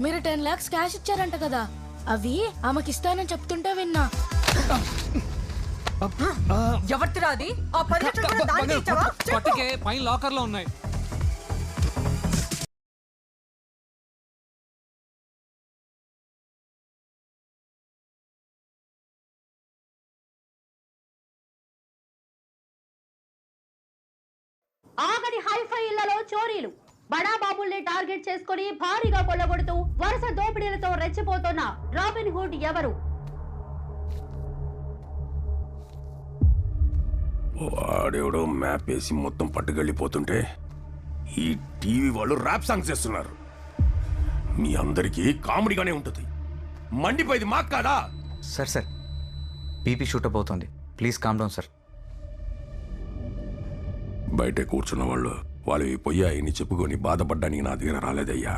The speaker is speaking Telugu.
మీరు 10 lakhs క్యాష్ ఇచ్చారంట కదా, అవి ఆమెకి ఇస్తానని చెప్తుంటే విన్నా. ఎవరిదిరా అది? ఆ 10 లక్షలు కూడా దానికే ఇచ్చావా? పట్టుకే పైన లాకర్ లో ఉన్నాయి. ఆగడి హైఫై ఇళ్లలో చోరీలు. బడాబాబుల్ని టార్గెట్ చేసుకుని భారీగా కొల్లగొడుతూ వరుస దోపిడీలతో రెచ్చిపోతున్న రాబిన్ హుడ్ ఎవరు? వాడెవడో మ్యాప్ వేసి మొత్తం పట్టుకెళ్ళిపోతుంటే ఈ టీవీ వాళ్ళు ర్యాప్ సాంగ్స్ చేస్తున్నారు. మీ అందరికీ కామెడీగానే ఉంటుంది. మండిపోయింది మాకు కాదా? సార్ బీపీ షూటప్ అవుతుంది, ప్లీజ్ కామ్ డౌన్ సార్. బయటే కూర్చున్న వాళ్ళు పొయ్యాయని చెప్పుకొని బాధపడ్డానికి నా దగ్గర రాలేదయ్యా.